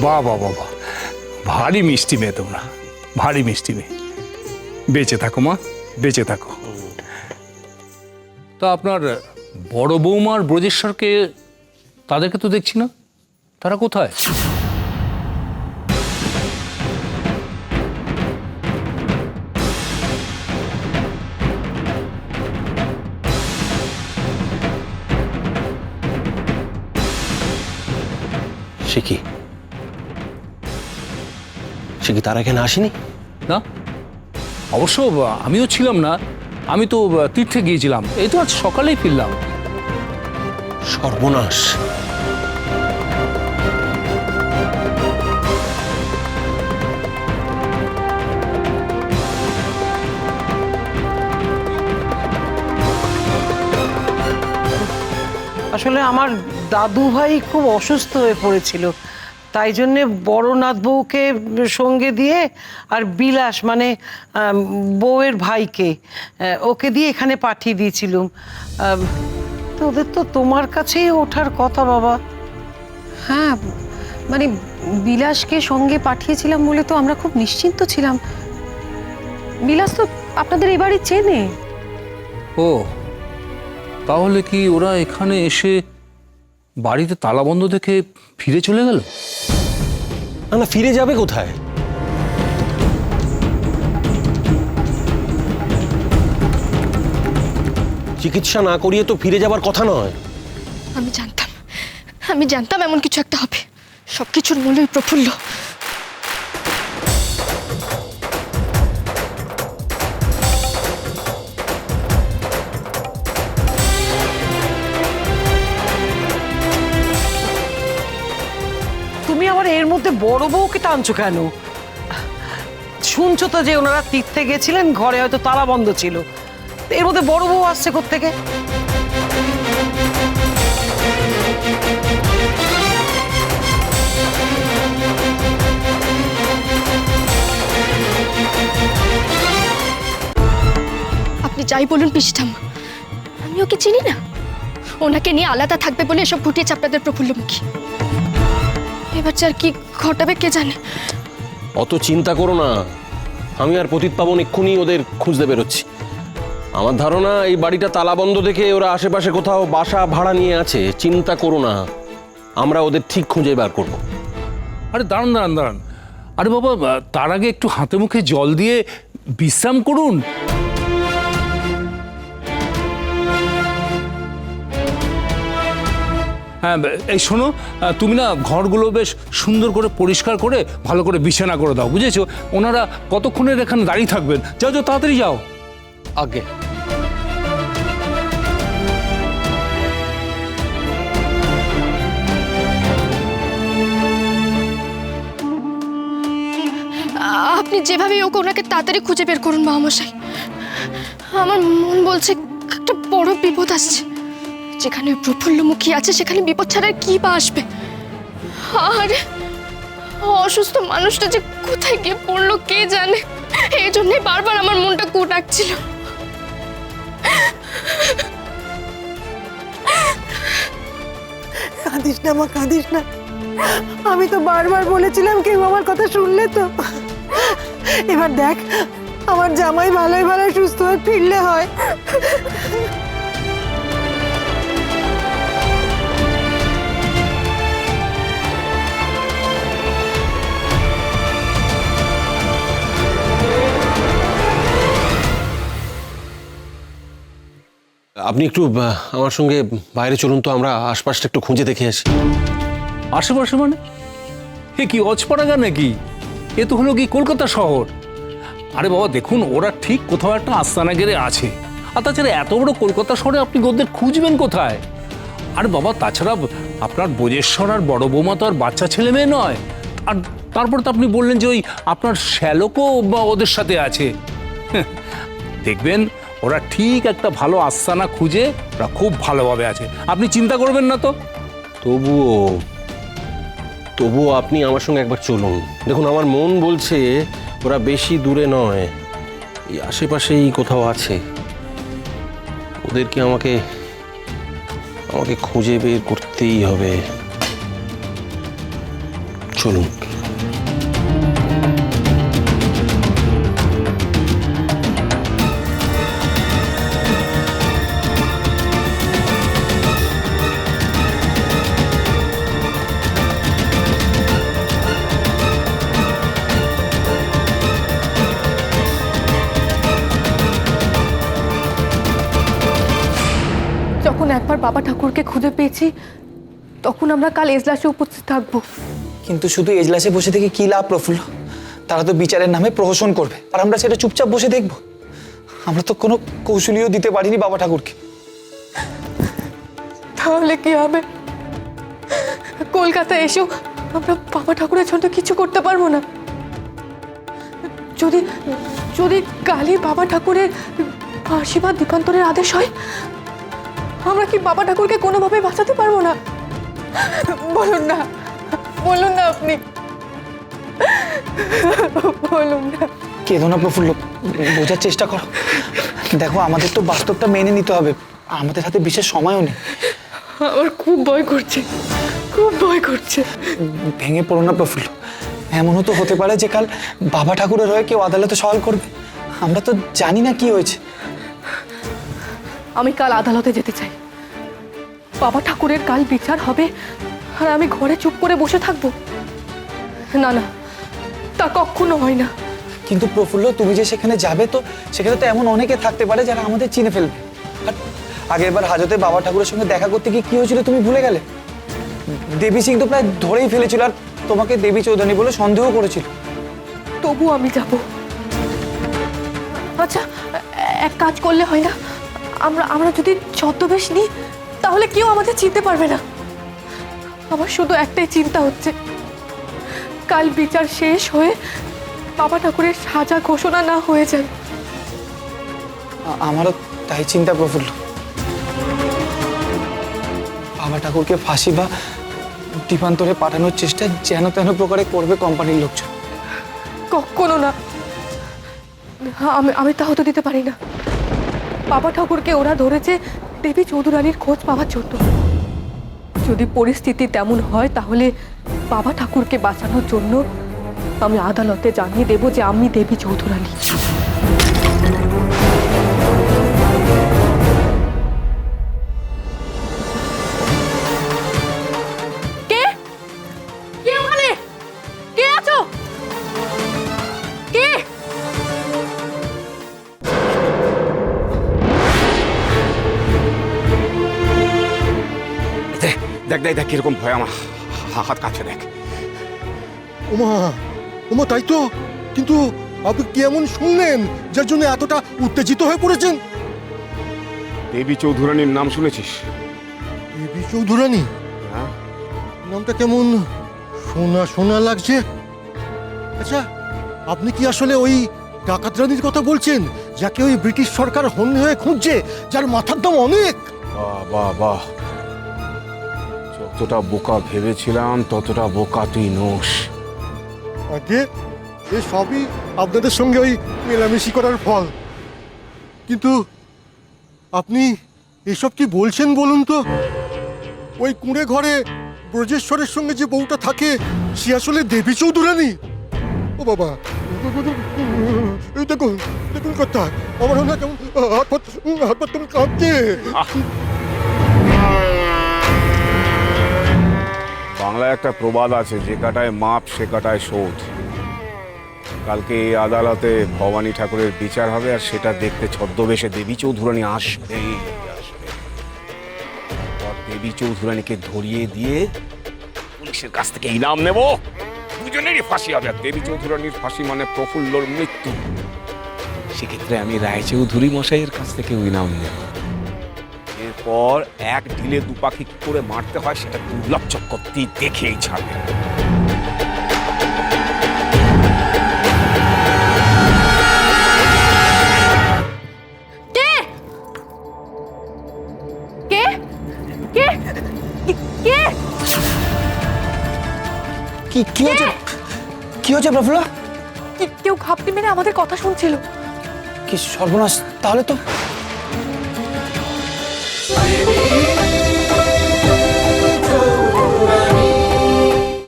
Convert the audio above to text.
বাহ বাহ বাহ বাহ, ভারী মিষ্টি মেয়ে তোমরা, ভারী মিষ্টি মেয়ে। বেঁচে থাকো মা, বেঁচে থাকো। তা আপনার বড় বৌমার ব্রজেশ্বরকে, তাদেরকে তো দেখছি না, তারা কোথায়? সে কি তার এখানে আসেনি? না, অবশ্য আমিও ছিলাম না, আমি তো তীর্থে গিয়েছিলাম, এই তো আজ সকালেই ফিরলাম। সর্বনাশ! আসলে আমার দাদু ভাই খুব অসুস্থ হয়ে পড়েছিল, তাই জন্যে বড়নাথ বউকে সঙ্গে দিয়ে আর বিলাস মানে বউয়ের ভাইকে ওকে দিয়ে এখানে পাঠিয়ে দিয়েছিলুম। তো ওদের তো তোমার কাছেই ওঠার কথা বাবা। হ্যাঁ, মানে বিলাসকে সঙ্গে পাঠিয়েছিলাম বলে তো আমরা খুব নিশ্চিন্ত ছিলাম। বিলাস তো আপনাদের এবারই চেনে। ও, তাহলে কি ওরা এখানে এসে বাড়িতে তালাবন্ধ দেখে ফিরে চলে গেল? না না, ফিরে যাবে কোথায়? চিকিৎসা না করিয়ে তো ফিরে যাবার কথা নয়। আমি জানতাম এমন কিছু একটা হবে। সবকিছুর মূলই প্রফুল্ল। তুমি আবার এর মধ্যে বড় বউকে টানছো কেন? শুনছো তো যে ওনারা তীর্থে গেছিলেন, ঘরে হয়তো তালা বন্ধ ছিল, এর মধ্যে বড় বউ আসছে কোত্থেকে? আপনি যাই বলুন পিসি ঠাম্মা, আমি ওকে চিনি না। ওনাকে নিয়ে আলাদা থাকবে বলে এসব ঘটিয়েছে আপনাদের প্রফুল্লমুখী। এবার যার কি ঘটাবে কে জানে। অত চিন্তা করো না, আমি আর পতিত পাবন এক্ষুনি ওদের খুঁজতে বেরোচ্ছি। আমার ধারণা এই বাড়িটা তালাবন্ধ দেখে ওরা আশেপাশে কোথাও বাসা ভাড়া নিয়ে আছে। চিন্তা করো না, আমরা ওদের ঠিক খুঁজে বার করব। আরে দাঁড়ান দাঁড়ান দাঁড়ান, আরে বাবা, তার আগে একটু হাতে মুখে জল দিয়ে বিশ্রাম করুন। হ্যাঁ, এই শোনো, তুমি না ঘরগুলো বেশ সুন্দর করে পরিষ্কার করে ভালো করে বিছানা করে দাও, বুঝেছো? ওনারা কতক্ষণের এখানে দাঁড়িয়ে থাকবেন? যাও যাও, তাড়াতাড়ি যাও। আগে আপনি যেভাবে ওকে ওনাকে তাড়াতাড়ি খুঁজে বের করুন মহামশাই। আমার মন বলছে একটা বড় বিপদ আসছে। যেখানে প্রফুল্লমুখী আছে সেখানে বিপদ ছাড়া আর কি বা আসবে। আর অসুস্থ মানুষটা যে কোথায় গিয়ে পড়লো কে জানে। এই জন্যই বারবার আমার মনটা কু ডাকছিল। কাঁদিস না মা, কাঁদিস না। আমি তো বারবার বলেছিলাম কেউ আমার কথা শুনলে তো। এবার দেখ, আমার জামাই ভালোই ভালো সুস্থ হয়ে ফিরলে হয়। আপনি একটু আমার সঙ্গে বাইরে চলুন তো, আমরা আশপাশটা একটু খুঁজে দেখে আসি। আশেপাশে মানে এ কি অজপাড়াগা নাকি? এ তো হলো কি কলকাতা শহর। আরে বাবা দেখুন, ওরা ঠিক কোথাও একটা আস্তানা গেড়ে আছে। আর তাছাড়া এত বড় কলকাতা শহরে আপনি ওদের খুঁজবেন কোথায়? আরে বাবা, তাছাড়া আপনার ব্রজেশ্বর আর বড় বৌমা তো আর বাচ্চা ছেলে মেয়ে নয়। আর তারপর তো আপনি বললেন যে ওই আপনার শ্যালকও ওদের সাথে আছে। দেখবেন ওরা ঠিক একটা ভালো আস্তানা খুঁজে ওরা খুব ভালোভাবে আছে, আপনি চিন্তা করবেন না তো। তবুও আপনি আমার সঙ্গে একবার চলুন। দেখুন, আমার মন বলছে ওরা বেশি দূরে নয়, এই আশেপাশেই কোথাও আছে। ওদেরকে আমাকে খুঁজে বের করতেই হবে। চলুন। যখন একবার বাবা ঠাকুরকে খুঁজে পেয়েছি তখন আমরা কাল এজলাসে উপস্থিত থাকবো। কিন্তু শুধু এজলাসে বসে থেকে কি লাভ প্রফুল্ল? তারা তো বিচারের নামে প্রহসন করবে, আর আমরা সেটা চুপচাপ বসে দেখব। আমরা তো কোনো কৌশলীও দিতে পারিনি বাবা ঠাকুরকে। তাহলে কি হবে? কলকাতা এসেও আমরা বাবা ঠাকুরের জন্য কিছু করতে পারবো না। যদি যদি কালই বাবা ঠাকুরের ফাঁসি বা দীপান্তরের আদেশ হয়, আমরা কি বাবা ঠাকুরকে কোনোভাবে বাঁচাতে পারবো না? বলুন না, বলুন না আপনি, বলুন না। কেঁদো না প্রফুল্ল, বোঝার চেষ্টা করো। দেখো, আমাদের তো বাস্তবটা মেনে নিতে হবে, আমাদের হাতে বিশেষ সময়ও নেই। আমার খুব ভয় করছে, খুব ভয় করছে। ভেঙে পড়ো না প্রফুল্ল, এমনও তো হতে পারে যে কাল বাবা ঠাকুরের হয়ে কেউ আদালতে সওয়াল করবে। আমরা তো জানি না কি হয়েছে। আমি কাল আদালতে যেতে চাই। বাবা ঠাকুরের কাল বিচার হবে আর আমি ঘরে চুপ করে বসে থাকবো? না না, তা কখনো হয় না। কিন্তু প্রফুল্ল, তুমি যে সেখানে যাবে, তো সেখানে তো এমন অনেকে থাকতে পারে যারা আমাদের চিনে ফেলবে। আর আগের বার হাজতে বাবা ঠাকুরের সঙ্গে দেখা করতে গিয়ে কি হয়েছিল তুমি ভুলে গেলে? দেবী সিং তো প্রায় ধরেই ফেলেছিল, আর তোমাকে দেবী চৌধুরী বলে সন্দেহ করেছিল। তবু আমি যাব। আচ্ছা, এক কাজ করলে হয় না? আমরা যদি ছদ্মবেশ নিই তাহলে কেউ আমাদের চিনতে পারবে না। আমার শুধু একটাই চিন্তা হচ্ছে, কাল বিচার শেষ হয়ে বাবা ঠাকুরের সাজা ঘোষণা না হয়ে যায়। আমারও তাই চিন্তা প্রফুল্ল। বাবা ঠাকুরকে ফাঁসি বা দীপান্তরে পাঠানোর চেষ্টা যেন তেন প্রকারে করবে কোম্পানির লোকজন। কখনো না, আমি তা হতে দিতে পারি না। বাবা ঠাকুরকে ওরা ধরেছে দেবী চৌধুরানীর খোঁজ পাওয়ার জন্য। যদি পরিস্থিতি তেমন হয় তাহলে বাবা ঠাকুরকে বাঁচানোর জন্য আমি আদালতে জানিয়ে দেব যে আমি দেবী চৌধুরানী। কে? কে ওখানে? কে আছো? কে? দেখ দেখ দেখ কিরকম ভয়, আমার হাত কাছে দেখ। ওমা, ওমা, তাই তো। কিন্তু আপনি কি এমন শুনলেন যার জন্য এতটা উত্তেজিত হয়ে পড়েছেন? দেবী চৌধুরানীর নাম শুনেছিস? দেবী চৌধুরানী? হ্যাঁ। নামটা কেমন শোনা শোনা লাগছে। আচ্ছা, আপনি কি আসলে ওই ডাকাত রানীর কথা বলছেন, যাকে ওই ব্রিটিশ সরকার হন্যে হয়ে খুঁজছে, যার মাথার দাম অনেক? বাহ বাহ বাহ, যতটা বোকা ভেবেছিলাম ততটা বোকা তুই নোস। আগে এ সবই আপনাদের সঙ্গে ওই মেলামেশি করার ফল। কিন্তু আপনি এসব কি বলছেন বলুন তো? ওই কুঁড়ে ঘরে ব্রজেশ্বরের সঙ্গে যে বউটা থাকে সে আসলে দেবী চৌধুরানী? ও বাবা, এই দেখুন দেখুন কথা, আমার না কেমন হাত পাত কেমন কাঁপছে। বাংলায় একটা প্রবাদ আছে, যে কাটায় মাপ সে কাটায় শোধ। কালকে এই আদালতে ভবানী ঠাকুরের বিচার হবে, আর সেটা দেখতে ছদ্মবেশে দেবী চৌধুরানী আসবে। দেবী চৌধুরানীকে ধরিয়ে দিয়ে পুলিশের কাছ থেকে ইনাম নেব, দুজনেরই ফাঁসি হবে। আর দেবী চৌধুরানীর ফাঁসি মানে প্রফুল্লর মৃত্যু। সেক্ষেত্রে আমি রায়চৌধুরী মশাইয়ের কাছ থেকে ইনাম নেব। এরপর এক ঢিলে দু পাখি কি করে মারতে হয় সেটা দুর্লভ চক্রবর্তী দেখেই ছাড়বে। কে? কে? কে? কি হচ্ছে? কি হচ্ছে প্রফুল্ল? কেউ ঘাপটি মেরে আমাদের কথা শুনছিল। কি সর্বনাশ! তাহলে তো